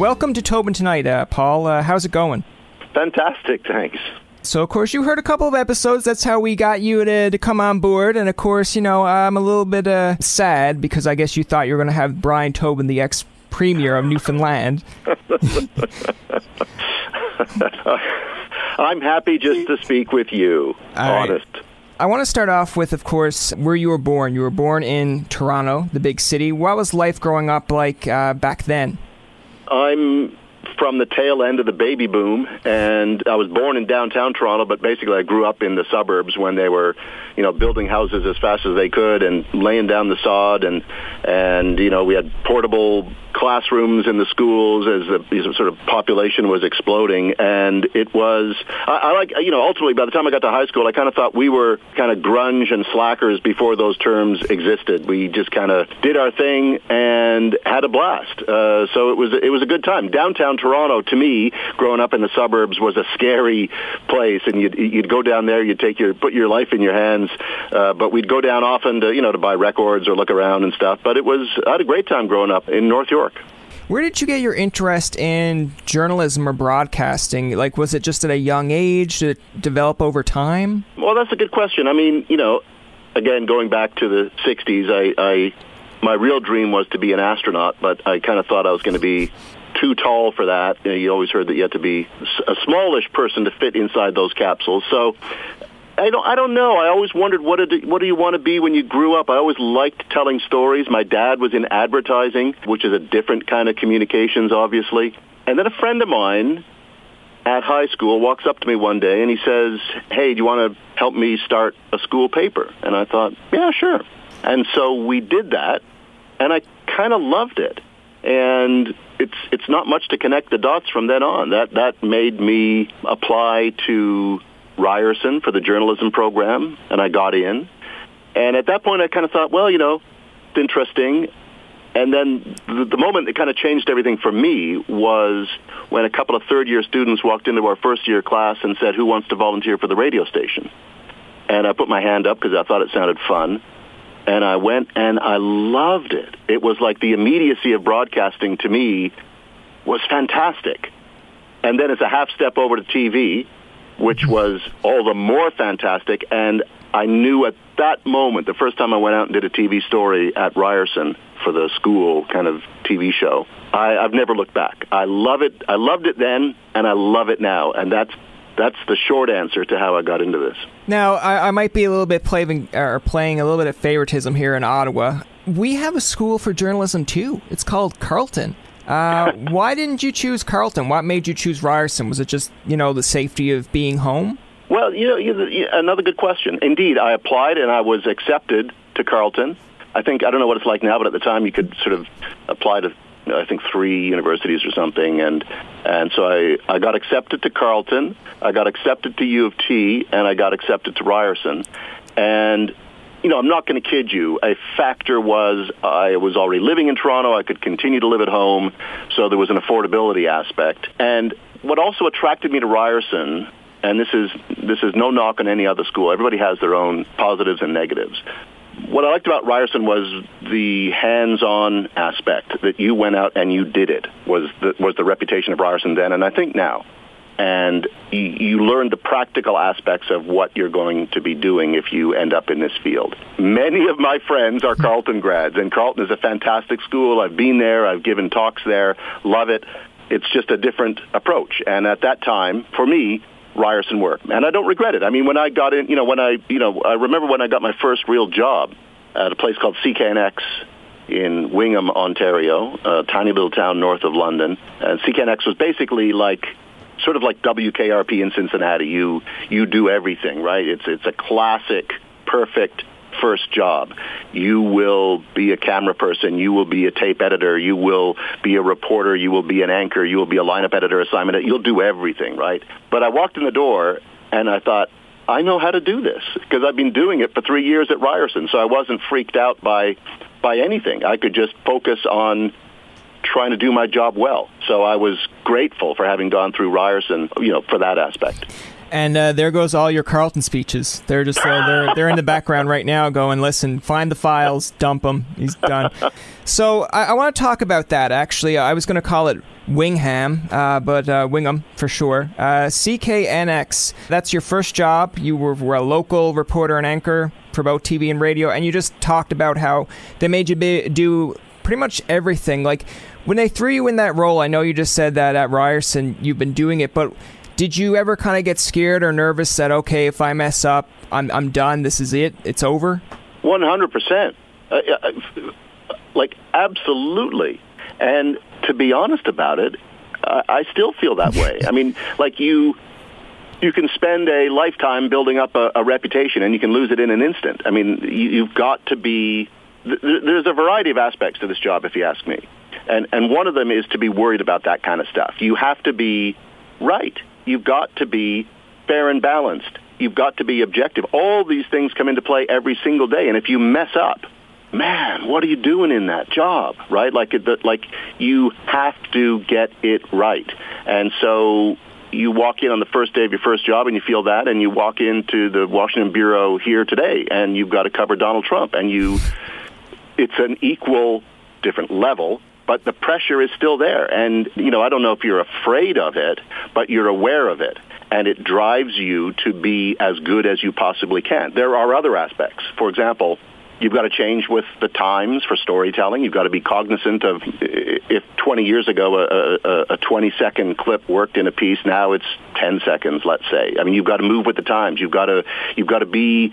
Welcome to Tobin Tonight, Paul. How's it going? Fantastic, thanks. So, of course, you heard a couple of episodes. That's how we got you to come on board. And, of course, I'm a little bit sad because I guess you thought you were going to have Brian Tobin, the ex-premier of Newfoundland. I'm happy just to speak with you, honest. Right. I want to start off with, of course, where you were born. You were born in Toronto, the big city. What was life growing up like back then? I'm from the tail end of the baby boom, and I was born in downtown Toronto, but basically I grew up in the suburbs when they were, building houses as fast as they could and laying down the sod, and we had portable classrooms in the schools as the sort of population was exploding. And it was, ultimately by the time I got to high school, I kind of thought we were kind of grunge and slackers before those terms existed. We just kind of did our thing and had a blast. So it was a good time. Downtown Toronto, to me, growing up in the suburbs, was a scary place, and you'd go down there, you'd put your life in your hands, but we'd go down often to buy records or look around and stuff. But I had a great time growing up in North York. Where did you get your interest in journalism or broadcasting? Like, was it just at a young age? Did it develop over time? Well, that's a good question. I mean, again, going back to the 60s, my real dream was to be an astronaut, but I kind of thought I was going to be too tall for that. You always heard that you had to be a smallish person to fit inside those capsules. So I don't know. I always wondered, what do you want to be when you grew up? I always liked telling stories. My dad was in advertising, which is a different kind of communications, obviously. And then a friend of mine at high school walks up to me one day and he says, "Hey, do you want to help me start a school paper?" And I thought, yeah, sure. And so we did that, and I kind of loved it. And it's not much to connect the dots from then on. That made me apply to Ryerson for the journalism program, and I got in. And at that point, I kind of thought, well, it's interesting. And then the moment that kind of changed everything for me was when a couple of third-year students walked into our first-year class and said, "Who wants to volunteer for the radio station?" And I put my hand up because I thought it sounded fun. And I went, and I loved it. It was like the immediacy of broadcasting to me was fantastic. And then it's a half step over to TV, which was all the more fantastic. And I knew at that moment, the first time I went out and did a TV story at Ryerson for the school kind of TV show, I've never looked back. I love it. I loved it then, and I love it now. And that's the short answer to how I got into this. Now, I might be a little bit playing a little bit of favoritism here in Ottawa. We have a school for journalism, too. It's called Carleton. Why didn't you choose Carleton? What made you choose Ryerson? Was it just, the safety of being home? Well, another good question. Indeed, I applied and I was accepted to Carleton. I don't know what it's like now, but at the time you could sort of apply to, I think, 3 universities or something. And so I got accepted to Carleton, I got accepted to U of T, and I got accepted to Ryerson. And I'm not going to kid you. A factor was I was already living in Toronto. I could continue to live at home, so there was an affordability aspect. And what also attracted me to Ryerson, and this is no knock on any other school. Everybody has their own positives and negatives. What I liked about Ryerson was the hands-on aspect, that you went out and you did it, was the reputation of Ryerson then, and I think now. And you learn the practical aspects of what you're going to be doing if you end up in this field. Many of my friends are Carleton grads, and Carleton is a fantastic school. I've been there. I've given talks there. Love it. It's just a different approach. And at that time, for me, Ryerson worked. And I don't regret it. I mean, when I got in, I remember when I got my first real job at a place called CKNX in Wingham, Ontario, a tiny little town north of London. And CKNX was basically sort of like WKRP in Cincinnati. You do everything, right? It's a classic, perfect first job. You will be a camera person. You will be a tape editor. You will be a reporter. You will be an anchor. You will be a lineup editor, assignment. You'll do everything, right? But I walked in the door and I thought, I know how to do this because I've been doing it for 3 years at Ryerson. So I wasn't freaked out by anything. I could just focus on trying to do my job well. So I was grateful for having gone through Ryerson, for that aspect. And there goes all your Carlton speeches. They're just they're in the background right now going, listen, find the files, dump them. He's done. So I want to talk about that, actually. I was going to call it Wingham, but Wingham for sure. CKNX, that's your first job. You were a local reporter and anchor for both TV and radio, and you just talked about how they made you do pretty much everything. Like, when they threw you in that role, I know you just said that at Ryerson you've been doing it, but did you ever kind of get scared or nervous that, okay, if I mess up, I'm done, this is it, it's over? 100%. Absolutely. And to be honest about it, I still feel that way. I mean, you can spend a lifetime building up a reputation, and you can lose it in an instant. I mean, you've got to be... There's a variety of aspects to this job, if you ask me. And one of them is to be worried about that kind of stuff. You have to be right. You've got to be fair and balanced. You've got to be objective. All these things come into play every single day. And if you mess up, man, what are you doing in that job, right? You have to get it right. And so you walk in on the first day of your first job and you feel that, and you walk into the Washington Bureau here today and you've got to cover Donald Trump, and it's an equal, different level, but the pressure is still there. And, I don't know if you're afraid of it, but you're aware of it. And it drives you to be as good as you possibly can. There are other aspects. For example, you've got to change with the times for storytelling. You've got to be cognizant of, if 20 years ago a 20-second clip worked in a piece, now it's 10 seconds, let's say. I mean, you've got to move with the times. You've got to be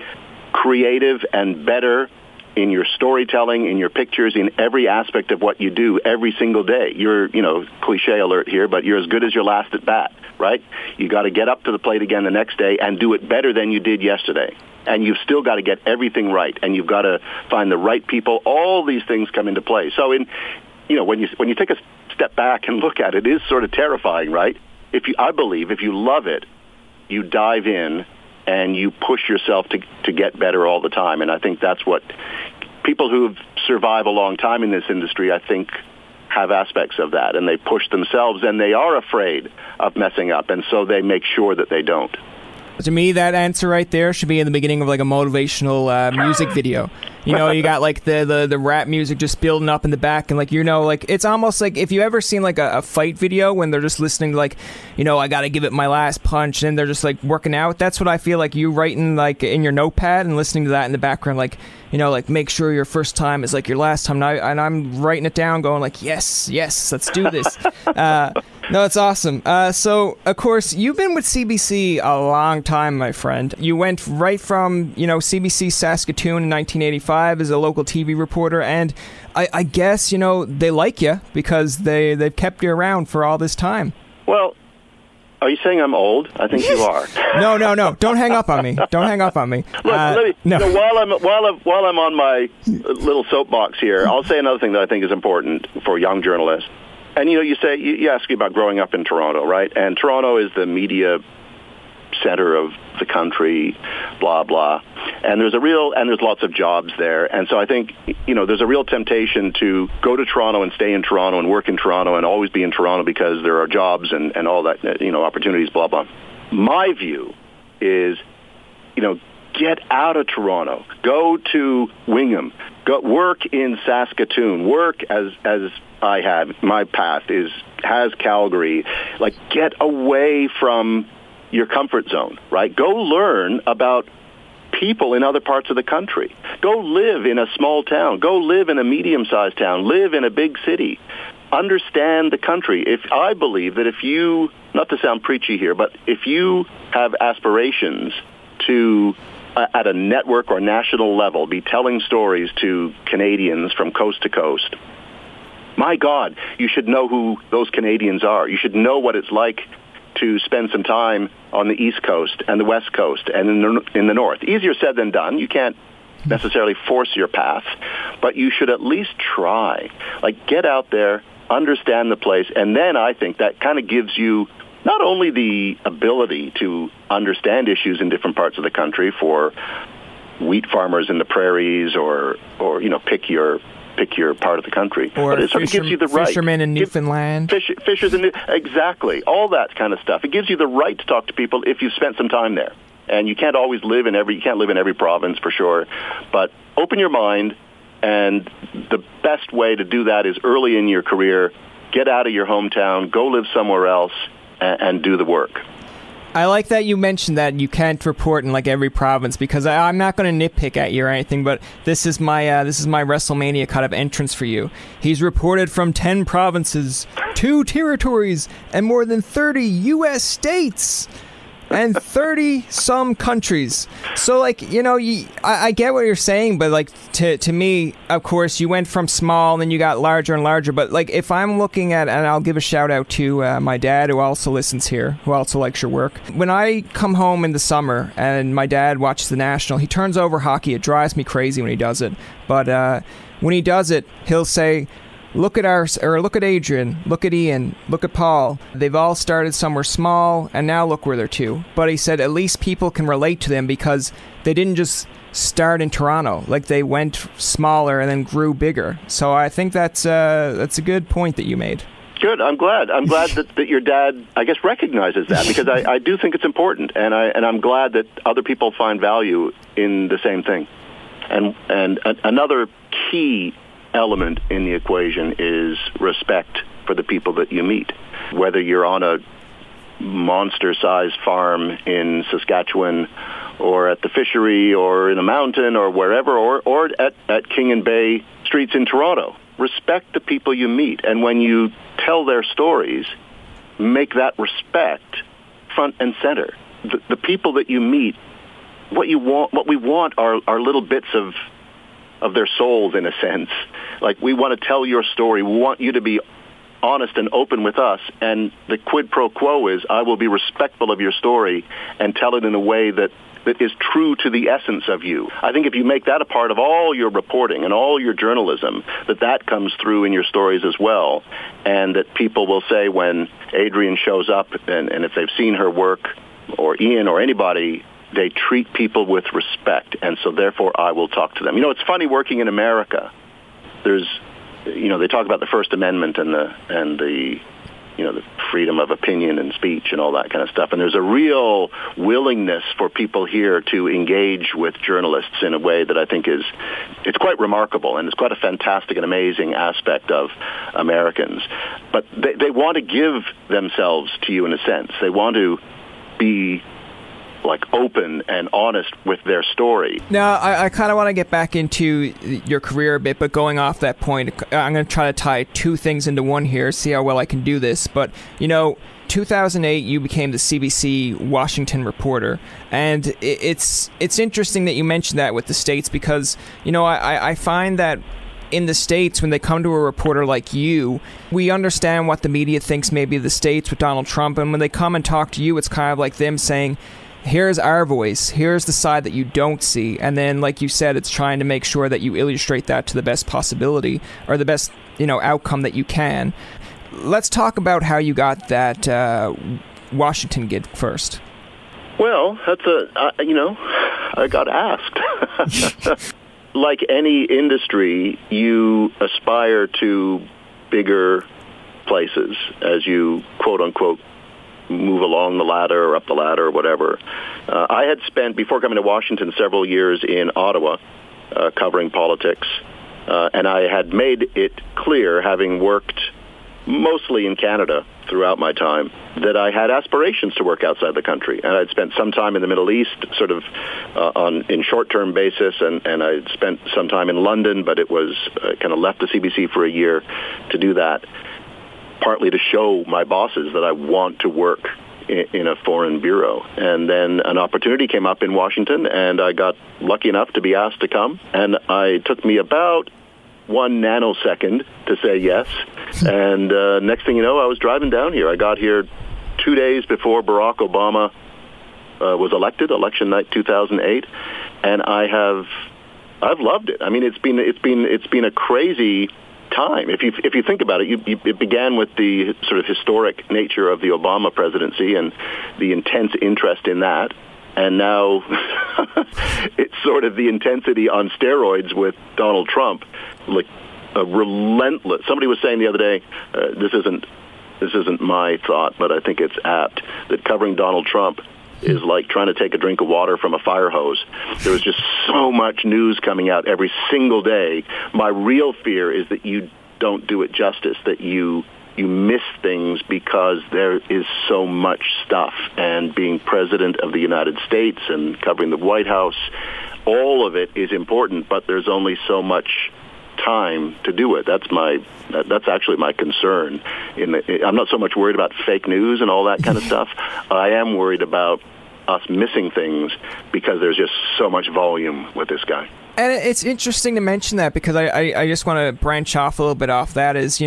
creative and better in your storytelling, in your pictures, in every aspect of what you do every single day. You're, cliche alert here, but you're as good as your last at bat, right? You got to get up to the plate again the next day and do it better than you did yesterday. And you've still got to get everything right, and you've got to find the right people. All these things come into play. So when you take a step back and look at it, it is sort of terrifying, right? I believe if you love it, you dive in and you push yourself to get better all the time. And I think that's what people who survive a long time in this industry, I think, have aspects of that. And they push themselves, and they are afraid of messing up. And so they make sure that they don't. To me, that answer right there should be in the beginning of a motivational music video. You got the rap music just building up in the back, and it's almost like if you ever seen a fight video when they're just listening to I got to give it my last punch, and they're just working out. That's what I feel like you writing in your notepad and listening to that in the background, make sure your first time is your last time. And I'm writing it down, going yes, let's do this. No, it's awesome. So, of course, you've been with CBC a long time, my friend. You went right from, CBC Saskatoon in 1985 as a local TV reporter, and I guess, they like you because they've kept you around for all this time. Well, are you saying I'm old? I think you are. No. Don't hang up on me. Look, while I'm on my little soapbox here, I'll say another thing that I think is important for young journalists. And, you ask me about growing up in Toronto, right? And Toronto is the media center of the country, blah, blah. And there's lots of jobs there. And so I think, there's a real temptation to go to Toronto and stay in Toronto and work in Toronto and always be in Toronto because there are jobs and all that, opportunities, blah, blah. My view is, get out of Toronto. Go to Wingham. Go work in Saskatoon. Work as I had. My path has Calgary. Get away from your comfort zone, right? Go learn about people in other parts of the country. Go live in a small town. Go live in a medium-sized town. Live in a big city. Understand the country. I believe that if you, not to sound preachy here, but if you have aspirations to, at a network or national level, be telling stories to Canadians from coast to coast, my God, you should know who those Canadians are. You should know what it's like to spend some time on the East Coast and the West Coast and in the North. Easier said than done. You can't necessarily force your path, but you should at least try. Get out there, understand the place, and then I think that kind of gives you not only the ability to understand issues in different parts of the country for wheat farmers in the prairies or pick your pick your part of the country. Or but it sort of gives you the right. Fishermen in Newfoundland. Fishers in exactly. All that kind of stuff. It gives you the right to talk to people if you've spent some time there. And you can't always live in every province for sure. But open your mind, and the best way to do that is early in your career. Get out of your hometown, go live somewhere else, and do the work. I like that you mentioned that you can't report in like every province, because I'm not going to nitpick at you or anything, but this is my WrestleMania kind of entrance for you. He's reported from 10 provinces, 2 territories, and more than 30 U.S. states. And 30-some countries. So, like, you know, I get what you're saying, but, like, to me, of course, you went from small and then you got larger and larger. But, like, if I'm looking at, and I'll give a shout-out to my dad, who also listens here, who also likes your work. When I come home in the summer and my dad watches the National, he turns over hockey. It drives me crazy when he does it. But when he does it, he'll say, look at Adrian, look at Ian, look at Paul. They've all started somewhere small, and now look where they're to. But he said at least people can relate to them because they didn't just start in Toronto. Like, they went smaller and then grew bigger. So I think that's a good point that you made. Good. I'm glad that your dad, I guess, recognizes that, because I do think it's important, and I'm glad that other people find value in the same thing. And another key element in the equation is respect for the people that you meet. Whether you're on a monster-sized farm in Saskatchewan, or at the fishery, or in a mountain, or wherever, or at King and Bay streets in Toronto, respect the people you meet. And when you tell their stories, make that respect front and center. The people that you meet, what we want are little bits of their souls, in a sense. Like, we want to tell your story. We want you to be honest and open with us. And the quid pro quo is, I will be respectful of your story and tell it in a way that is true to the essence of you. I think if you make that a part of all your reporting and all your journalism, that comes through in your stories as well. And that people will say when Adrian shows up, and if they've seen her work, or Ian or anybody, they treat people with respect, and so therefore I will talk to them. You know, it's funny working in America. There's, you know, they talk about the First Amendment and the you know, the freedom of opinion and speech and all that kind of stuff. And there's a real willingness for people here to engage with journalists in a way that I think it's quite remarkable, and it's quite a fantastic and amazing aspect of Americans. But they want to give themselves to you in a sense. They want to be like open and honest with their story. Now, I kind of want to get back into your career a bit, but going off that point, I'm going to try to tie 2 things into one here, see how well I can do this. But, you know, 2008, you became the CBC Washington reporter, and it's interesting that you mentioned that with the States, because, you know, I find that in the States, when they come to a reporter like you, we understand what the media thinks maybe of the States with Donald Trump, and when they come and talk to you, it's kind of like them saying, here's our voice, here's the side that you don't see, and then, like you said, it's trying to make sure that you illustrate that to the best possibility, or the best, you know, outcome that you can. Let's talk about how you got that Washington gig first. Well, that's I got asked. Like any industry, you aspire to bigger places as you, quote-unquote, move along the ladder or up the ladder or whatever. I had spent, before coming to Washington, several years in Ottawa covering politics, and I had made it clear, having worked mostly in Canada throughout my time, that I had aspirations to work outside the country. And I'd spent some time in the Middle East, sort of in short-term basis, and I'd spent some time in London, but it was kind of left the CBC for a year to do that, partly to show my bosses that I want to work in a foreign bureau. And then an opportunity came up in Washington, and I got lucky enough to be asked to come. And it took me about 1 nanosecond to say yes. And next thing you know, I was driving down here. I got here 2 days before Barack Obama was elected, election night 2008, and I've loved it. I mean, it's been a crazy time. If you think about it, it began with the sort of historic nature of the Obama presidency and the intense interest in that, and now it's sort of the intensity on steroids with Donald Trump. Like, a relentless. Somebody was saying the other day, this isn't my thought, but I think it's apt, that covering Donald Trump is like trying to take a drink of water from a fire hose. There was just so much news coming out every single day. My real fear is that you don't do it justice, that you miss things because there is so much stuff. And being President of the United States and covering the White House, all of it is important, but there's only so much time to do it. That's actually my concern. I'm not so much worried about fake news and all that kind of stuff. I am worried about us missing things because there's just so much volume with this guy. And it's interesting to mention that because I just want to branch off a little bit off that is,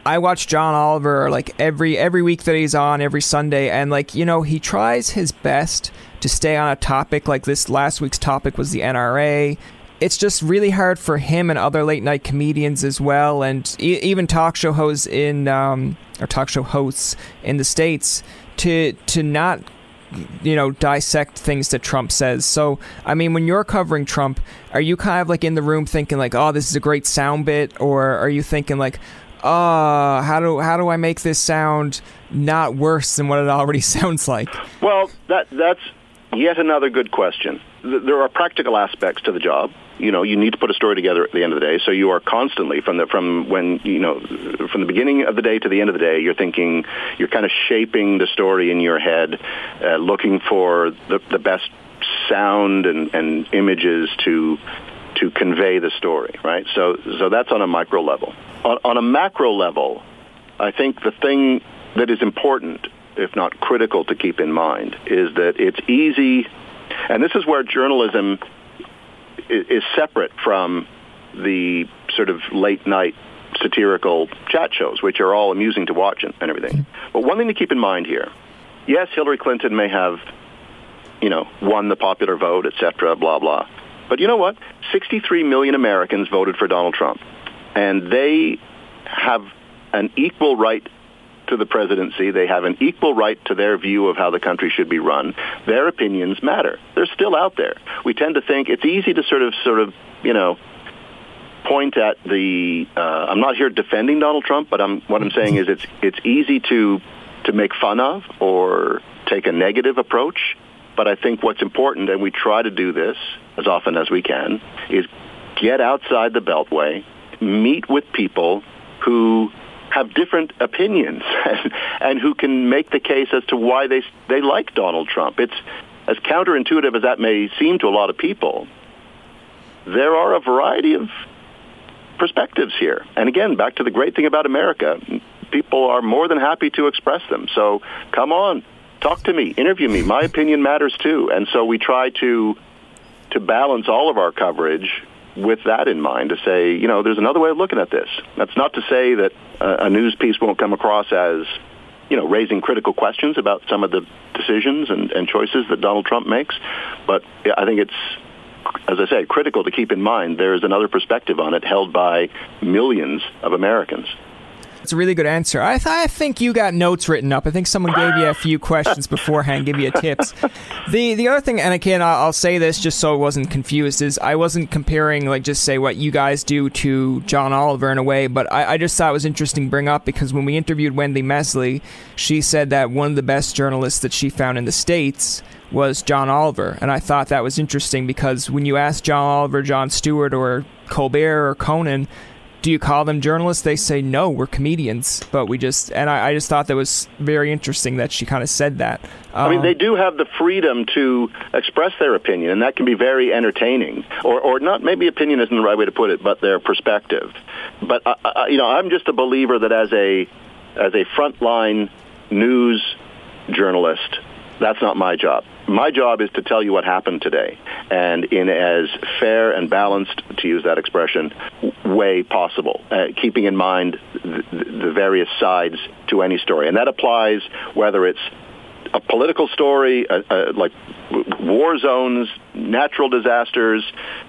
I watch John Oliver like every week that he's on, every Sunday, and he tries his best to stay on a topic. Like this last week's topic was the NRA. It's just really hard for him and other late night comedians as well, and even talk show hosts in the States to not dissect things that Trump says. So, I mean, when you're covering Trump, are you kind of like in the room thinking like, oh, this is a great sound bit, or are you thinking like, oh, how do I make this sound not worse than what it already sounds like? Well, that's yet another good question. There are practical aspects to the job. You need to put a story together at the end of the day. So you are constantly from the beginning of the day to the end of the day, you're thinking, you're kind of shaping the story in your head, looking for the best sound and images to convey the story, right? So that's on a micro level. On a macro level, I think the thing that is important, if not critical to keep in mind, is that it's easy, and this is where journalism is separate from the sort of late-night satirical chat shows, which are all amusing to watch and everything. But one thing to keep in mind here, yes, Hillary Clinton may have, won the popular vote, et cetera, blah, blah. But you know what? 63 million Americans voted for Donald Trump, and they have an equal right to the presidency. They have an equal right to their view of how the country should be run. Their opinions matter. They're still out there. We tend to think it's easy to sort of point at the. I'm not here defending Donald Trump, but what I'm saying is it's easy to make fun of or take a negative approach. But I think what's important, and we try to do this as often as we can, is get outside the Beltway, meet with people who have different opinions and who can make the case as to why they like Donald Trump. It's as counterintuitive as that may seem to a lot of people. There are a variety of perspectives here. And again, back to the great thing about America, people are more than happy to express them. So come on, talk to me, interview me. My opinion matters too. And so we try to balance all of our coverage with that in mind, to say, there's another way of looking at this. That's not to say that a news piece won't come across as, raising critical questions about some of the decisions and choices that Donald Trump makes. But I think it's, as I say, critical to keep in mind there's another perspective on it held by millions of Americans. It's a really good answer. I think you got notes written up. I think someone gave you a few questions beforehand, give you tips. The other thing, and again, I'll say this just so I wasn't confused, is I wasn't comparing, just say what you guys do to John Oliver in a way, but I just thought it was interesting to bring up because when we interviewed Wendy Mesley, she said that one of the best journalists that she found in the States was John Oliver, and I thought that was interesting because when you ask John Oliver, Jon Stewart, or Colbert, or Conan, do you call them journalists? They say, no, we're comedians. But I just thought that was very interesting that she kind of said that. I mean, they do have the freedom to express their opinion, and that can be very entertaining. Or not, maybe opinion isn't the right way to put it, but their perspective. But, I'm just a believer that as a frontline news journalist, that's not my job. My job is to tell you what happened today, and in as fair and balanced, to use that expression, way possible, keeping in mind the various sides to any story. And that applies whether it's a political story, like war zones, natural disasters,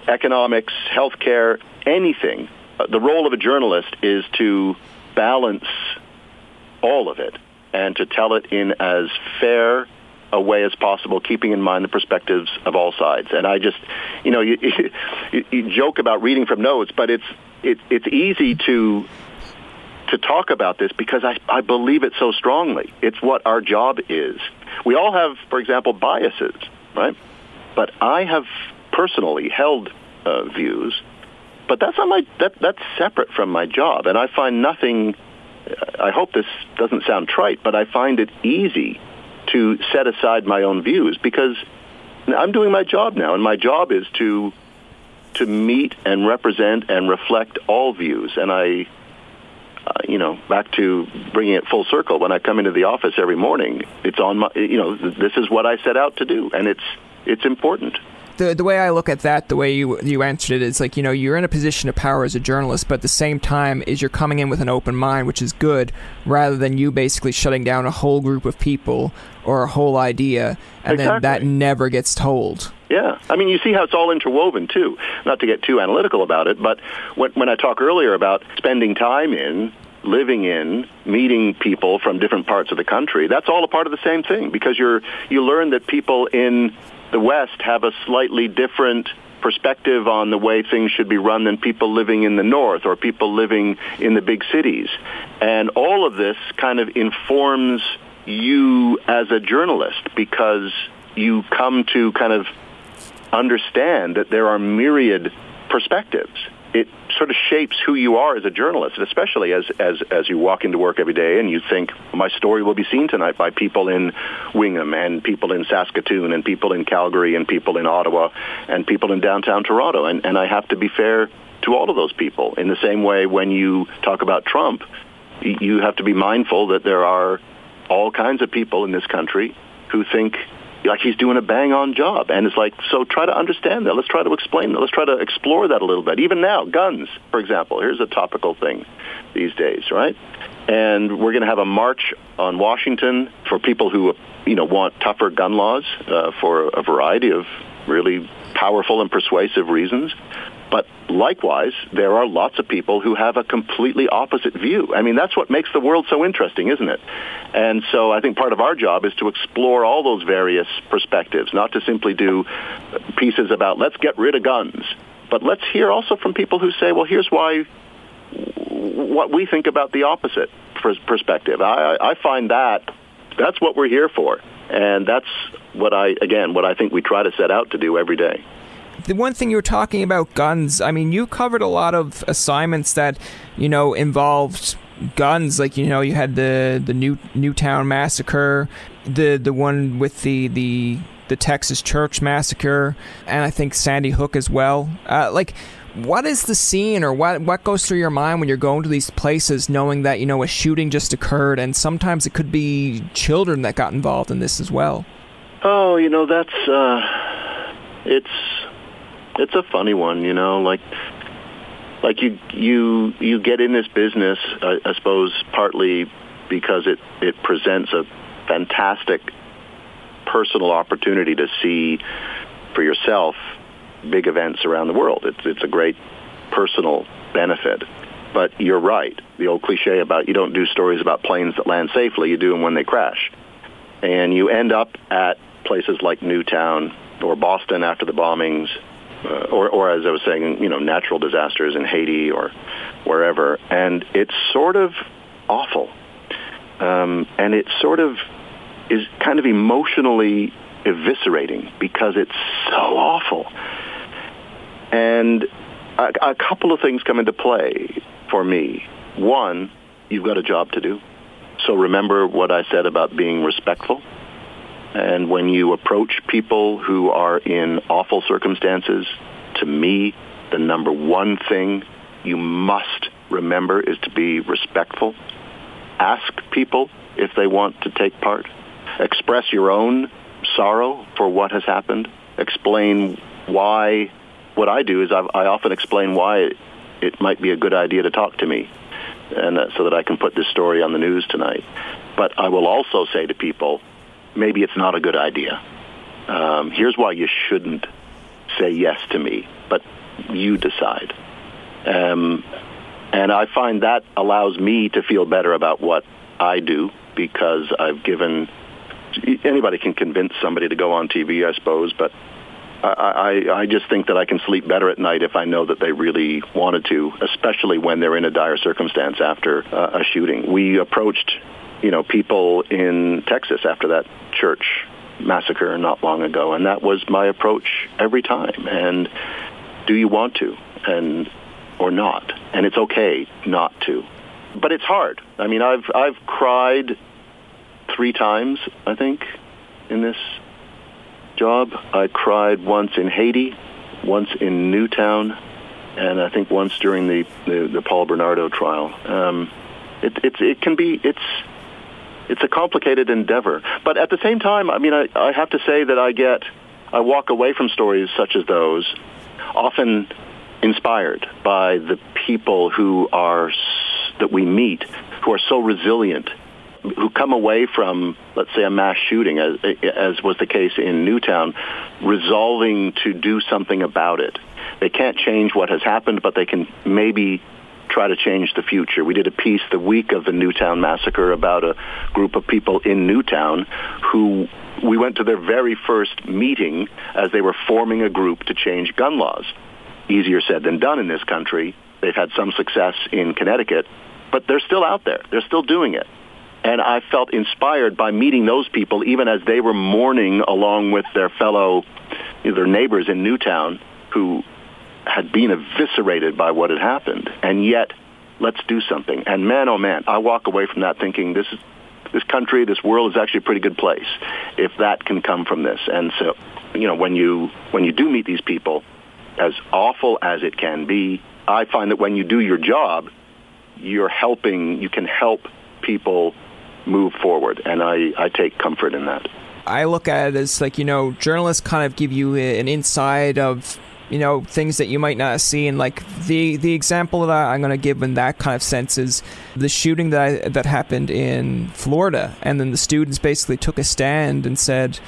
economics, healthcare, anything. The role of a journalist is to balance all of it and to tell it in as fair a way as possible, keeping in mind the perspectives of all sides. And I just, you joke about reading from notes, but it's it's easy to talk about this because I believe it so strongly. It's what our job is. We all have, for example, biases, right? But I have personally held views, but that's separate from my job, and I find nothing. I hope this doesn't sound trite, but I find it easy to set aside my own views because I'm doing my job now, and my job is to meet and represent and reflect all views. And I, back to bringing it full circle, when I come into the office every morning, it's on my, this is what I set out to do, and it's important. The way I look at that, the way you answered it, is like, you're in a position of power as a journalist, but at the same time is you're coming in with an open mind, which is good, rather than you basically shutting down a whole group of people or a whole idea, and Exactly. then that never gets told. Yeah. I mean, you see how it's all interwoven, too. Not to get too analytical about it, but when I talked earlier about spending time in, living in, meeting people from different parts of the country, that's all a part of the same thing, because you learn that people in the West have a slightly different perspective on the way things should be run than people living in the North or people living in the big cities. And all of this kind of informs you as a journalist because you come to kind of understand that there are myriad perspectives. It sort of shapes who you are as a journalist, especially as you walk into work every day and you think, my story will be seen tonight by people in Wingham and people in Saskatoon and people in Calgary and people in Ottawa and people in downtown Toronto. And I have to be fair to all of those people. In the same way, when you talk about Trump, you have to be mindful that there are all kinds of people in this country who think like he's doing a bang-on job. And it's like, so try to understand that. Let's try to explain that. Let's try to explore that a little bit. Even now, guns, for example. Here's a topical thing these days, right? And we're going to have a march on Washington for people who, want tougher gun laws for a variety of really powerful and persuasive reasons. But likewise, there are lots of people who have a completely opposite view. I mean, that's what makes the world so interesting, isn't it? And so I think part of our job is to explore all those various perspectives, not to simply do pieces about let's get rid of guns, but let's hear also from people who say, well, here's what we think about the opposite perspective. I find that's what we're here for. And that's what I think we try to set out to do every day. The one thing you were talking about guns, I mean, you covered a lot of assignments that, involved guns. Like, you had the Newtown massacre, the one with the Texas church massacre, and I think Sandy Hook as well. What is the scene, or what goes through your mind when you're going to these places knowing that, a shooting just occurred, and sometimes it could be children that got involved in this as well? Oh, it's a funny one, like you get in this business, I suppose, partly because it presents a fantastic personal opportunity to see for yourself big events around the world. It's a great personal benefit. But you're right. The old cliche about you don't do stories about planes that land safely, you do them when they crash. And you end up at places like Newtown or Boston after the bombings, or as I was saying, natural disasters in Haiti or wherever. And it's sort of awful. And it sort of is kind of emotionally eviscerating because it's so awful. And a couple of things come into play for me. One, you've got a job to do. So remember what I said about being respectful. And when you approach people who are in awful circumstances, to me, the number one thing you must remember is to be respectful. Ask people if they want to take part. Express your own sorrow for what has happened. Explain why. What I do is I often explain why it might be a good idea to talk to me, and so that I can put this story on the news tonight. But I will also say to people, maybe it's not a good idea. Here's why you shouldn't say yes to me, but you decide. And I find that allows me to feel better about what I do, because I've given... Anybody can convince somebody to go on TV, I suppose, but I just think that I can sleep better at night if I know that they really wanted to, especially when they're in a dire circumstance after a shooting. We approached, people in Texas after that church massacre not long ago, and that was my approach every time. And do you want to, or not? And it's okay not to, but it's hard. I mean, I've cried 3 times, I think, in this job. I cried once in Haiti, once in Newtown, and I think once during the Paul Bernardo trial. It's a complicated endeavor, but at the same time, I mean, I have to say that I walk away from stories such as those often inspired by the people that we meet who are so resilient, who come away from, let's say, a mass shooting, as was the case in Newtown, resolving to do something about it. They can't change what has happened, but they can maybe try to change the future. We did a piece the week of the Newtown massacre about a group of people in Newtown who we went to their very first meeting as they were forming a group to change gun laws. Easier said than done in this country. They've had some success in Connecticut, but they're still out there. They're still doing it. And I felt inspired by meeting those people, even as they were mourning along with their their neighbors in Newtown who had been eviscerated by what had happened. And yet, let's do something. And man, oh man, I walk away from that thinking this country, this world is actually a pretty good place if that can come from this. And so, when you do meet these people, as awful as it can be, I find that when you do your job, you can help people move forward. And I take comfort in that. I look at it as journalists kind of give you an inside of things that you might not see. And like the example that I'm going to give in that kind of sense is the shooting that happened in Florida. And then the students basically took a stand and said,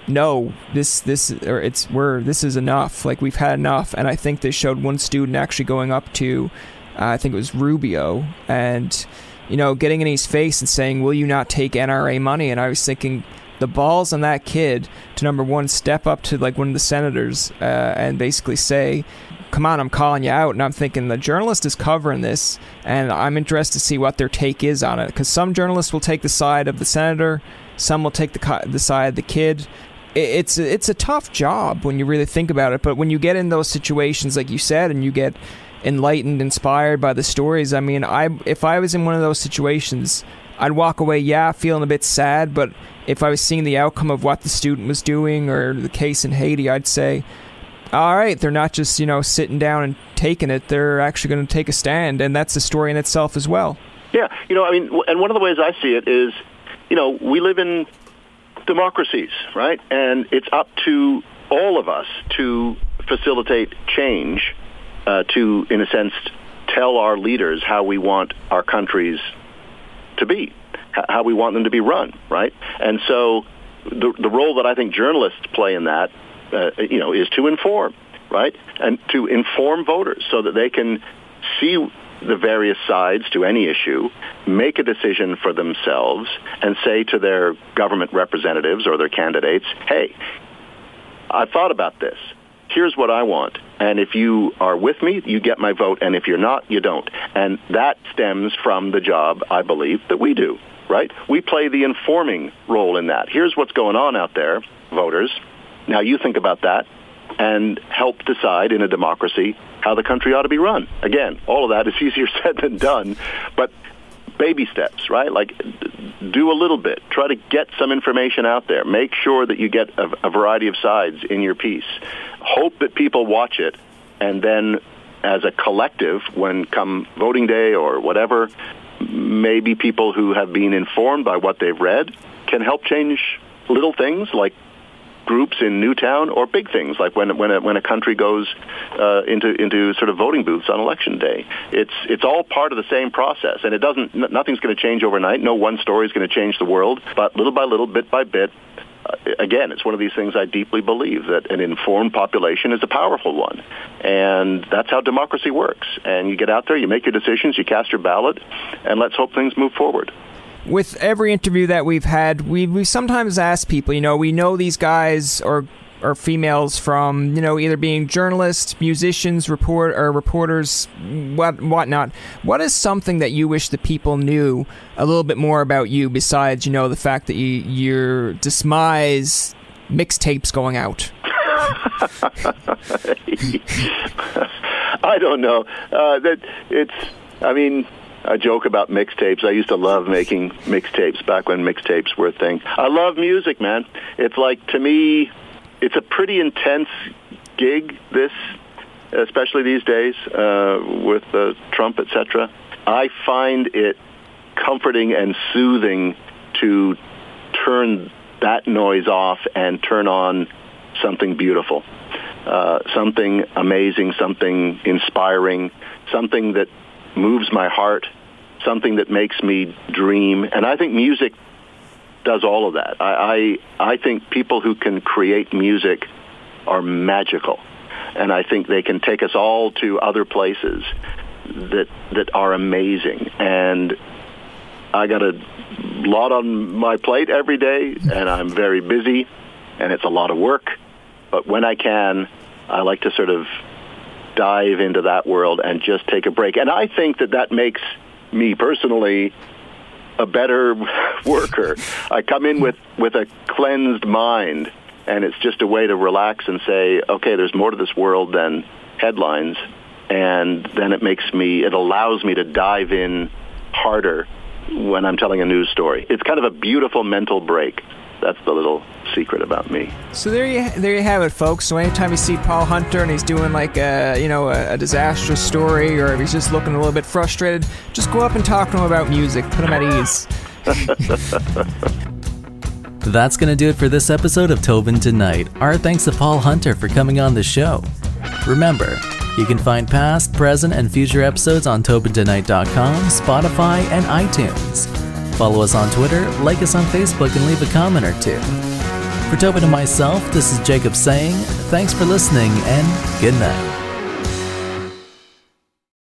no, this is enough. Like, we've had enough. And I think they showed one student actually going up to, I think it was Rubio, and, getting in his face and saying, will you not take NRA money? And I was thinking, the balls on that kid to, number one, step up to like one of the senators and basically say, come on, I'm calling you out. And I'm thinking the journalist is covering this, and I'm interested to see what their take is on it. Because some journalists will take the side of the senator, some will take the side of the kid. It's a tough job when you really think about it. But when you get in those situations, like you said, and you get enlightened, inspired by the stories, I mean, if I was in one of those situations, I'd walk away, feeling a bit sad, but if I was seeing the outcome of what the student was doing or the case in Haiti, I'd say, all right, they're not just, sitting down and taking it. They're actually going to take a stand, and that's a story in itself as well. Yeah, and one of the ways I see it is, we live in democracies, right? And it's up to all of us to facilitate change, to, in a sense, tell our leaders how we want our countries to be, how we want them to be run, right? And so the role that I think journalists play in that, is to inform, right? And to inform voters so that they can see the various sides to any issue, make a decision for themselves, and say to their government representatives or their candidates, hey, I've thought about this. Here's what I want. And if you are with me, you get my vote. And if you're not, you don't. And that stems from the job, I believe, that we do, right? We play the informing role in that. Here's what's going on out there, voters. Now you think about that and help decide in a democracy how the country ought to be run. Again, all of that is easier said than done, but baby steps, right? Like, do a little bit. Try to get some information out there. Make sure that you get a variety of sides in your piece. Hope that people watch it, and then as a collective, when come voting day or whatever, maybe people who have been informed by what they've read can help change little things like groups in Newtown, or big things like when a country goes into sort of voting booths on election day. It's all part of the same process, and nothing's going to change overnight. No one story is going to change the world, but little by little, bit by bit. Again, it's one of these things I deeply believe, that an informed population is a powerful one. And that's how democracy works. And you get out there, you make your decisions, you cast your ballot, and let's hope things move forward. With every interview that we've had, we sometimes ask people, we know these guys are or females from, either being journalists, musicians, reporters, whatnot. What is something that you wish the people knew a little bit more about you besides, the fact that you despise mixtapes going out? I don't know. I joke about mixtapes. I used to love making mixtapes back when mixtapes were a thing. I love music, man. It's like, to me, it's a pretty intense gig, this, especially these days with Trump, etc. I find it comforting and soothing to turn that noise off and turn on something beautiful, something amazing, something inspiring, something that moves my heart, something that makes me dream. And I think music does all of that. I think people who can create music are magical. And I think they can take us all to other places that are amazing. And I got a lot on my plate every day, and I'm very busy, and it's a lot of work. But when I can, I like to sort of dive into that world and just take a break. And I think that makes me personally a better worker. I come in with a cleansed mind, and it's just a way to relax and say, okay, there's more to this world than headlines. And then it allows me to dive in harder when I'm telling a news story. It's kind of a beautiful mental break. That's the little secret about me. So there you have it, folks. So anytime you see Paul Hunter and he's doing like a disastrous story, or if he's just looking a little bit frustrated, just go up and talk to him about music. Put him at ease. That's going to do it for this episode of Tobin Tonight. Our thanks to Paul Hunter for coming on the show. Remember, you can find past, present, and future episodes on TobinTonight.com, Spotify, and iTunes. Follow us on Twitter, like us on Facebook, and leave a comment or two. For Tobin and myself, this is Jacob saying thanks for listening and good night.